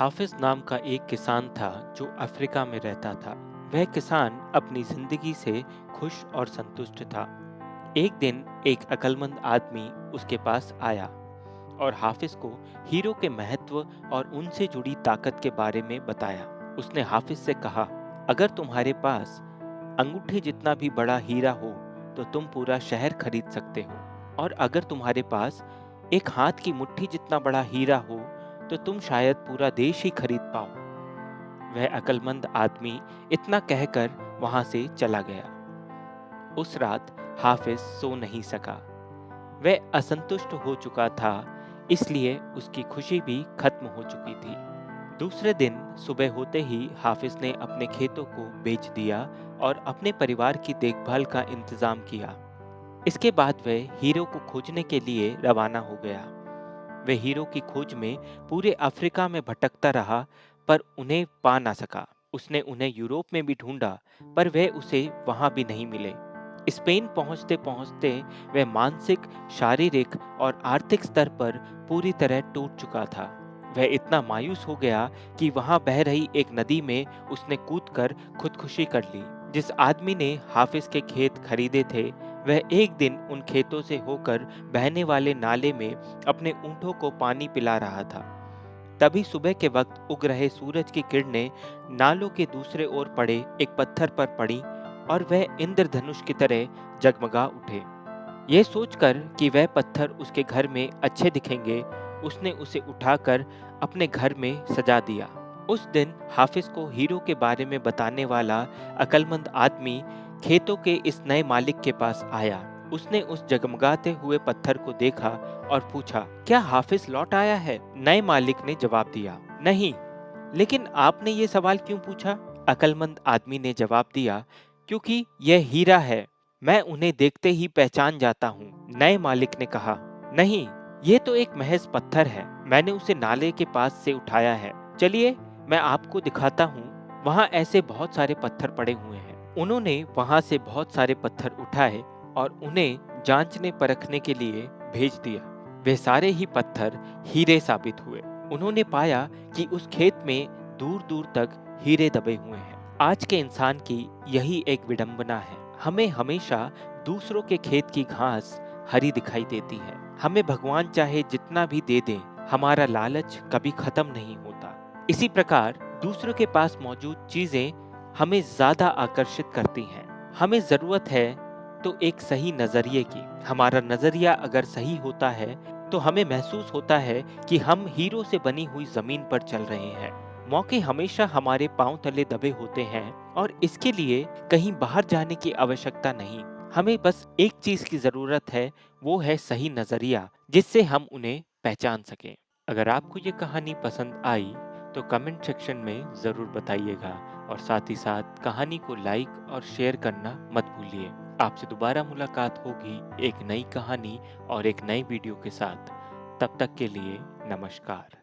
हाफिज नाम का एक किसान था जो अफ्रीका में रहता था। वह किसान अपनी जिंदगी से खुश और संतुष्ट था। एक दिन एक अक्लमंद आदमी उसके पास आया और हाफिज को हीरो के महत्व और उनसे जुड़ी ताकत के बारे में बताया। उसने हाफिज से कहा, अगर तुम्हारे पास अंगूठे जितना भी बड़ा हीरा हो तो तुम पूरा शहर खरीद सकते हो, और अगर तुम्हारे पास एक हाथ की मुट्ठी जितना बड़ा हीरा हो तो तुम शायद पूरा देश ही खरीद पाओ। वह अक्लमंद आदमी इतना कहकर वहां से चला गया। उस रात हाफिज सो नहीं सका। वह असंतुष्ट हो चुका था, इसलिए उसकी खुशी भी खत्म हो चुकी थी। दूसरे दिन सुबह होते ही हाफिज ने अपने खेतों को बेच दिया और अपने परिवार की देखभाल का इंतजाम किया। इसके बाद वह हीरो को खोजने के लिए रवाना हो गया। वह हीरो की खोज में पूरे अफ्रीका में भटकता रहा, पर उन्हें पा ना सका। उसने उन्हें यूरोप में भी ढूंढा, पर वह उसे वहां भी नहीं मिले। स्पेन पहुंचते पहुंचते वह मानसिक, शारीरिक और आर्थिक स्तर पर पूरी तरह टूट चुका था। वह इतना मायूस हो गया कि वहां बह रही एक नदी में उसने कूदकर खुदकुशी कर ली। जिस आदमी ने हाफिज के खेत खरीदे थे, वह एक दिन उन खेतों से होकर बहने वाले नाले में अपने ऊंटों को पानी पिला रहा था। तभी सुबह के वक्त उग रहे सूरज की किरणें नालों के दूसरे ओर पड़े एक पत्थर पर पड़ी और वह इंद्रधनुष की तरह जगमगा उठे। यह सोचकर कि वह पत्थर उसके घर में अच्छे दिखेंगे, उसने उसे उठाकर अपने घर में सजा दिया। उस दिन हाफिज को हीरो के बारे में बताने वाला अक्लमंद आदमी खेतों के इस नए मालिक के पास आया। उसने उस जगमगाते हुए पत्थर को देखा और पूछा, क्या हाफिज लौट आया है? नए मालिक ने जवाब दिया, नहीं। लेकिन आपने ये सवाल क्यों पूछा? अक्लमंद आदमी ने जवाब दिया, क्योंकि यह हीरा है, मैं उन्हें देखते ही पहचान जाता हूँ। नए मालिक ने कहा, नहीं, ये तो एक महज पत्थर है, मैंने उसे नाले के पास से उठाया है। चलिए मैं आपको दिखाता हूँ, वहाँ ऐसे बहुत सारे पत्थर पड़े हुए हैं। उन्होंने वहाँ से बहुत सारे पत्थर उठाए और उन्हें जांचने परखने के लिए भेज दिया। वे सारे ही पत्थर हीरे साबित हुए। उन्होंने पाया कि उस खेत में दूर दूर तक हीरे दबे हुए हैं। आज के इंसान की यही एक विडंबना है। हमें हमेशा दूसरों के खेत की घास हरी दिखाई देती है। हमें भगवान चाहे जितना भी दे दें, हमारा लालच कभी खत्म नहीं होता। इसी प्रकार दूसरों के पास मौजूद चीजें हमें ज्यादा आकर्षित करती हैं। हमें जरूरत है तो एक सही नजरिए की। हमारा नजरिया अगर सही होता है तो हमें महसूस होता है कि हम हीरो से बनी हुई जमीन पर चल रहे हैं। मौके हमेशा हमारे पांव तले दबे होते हैं और इसके लिए कहीं बाहर जाने की आवश्यकता नहीं। हमें बस एक चीज की जरूरत है, वो है सही नजरिया, जिससे हम उन्हें पहचान सकें। अगर आपको ये कहानी पसंद आई तो कमेंट सेक्शन में जरूर बताइएगा, और साथ ही साथ कहानी को लाइक और शेयर करना मत भूलिए। आपसे दोबारा मुलाकात होगी एक नई कहानी और एक नई वीडियो के साथ। तब तक के लिए नमस्कार।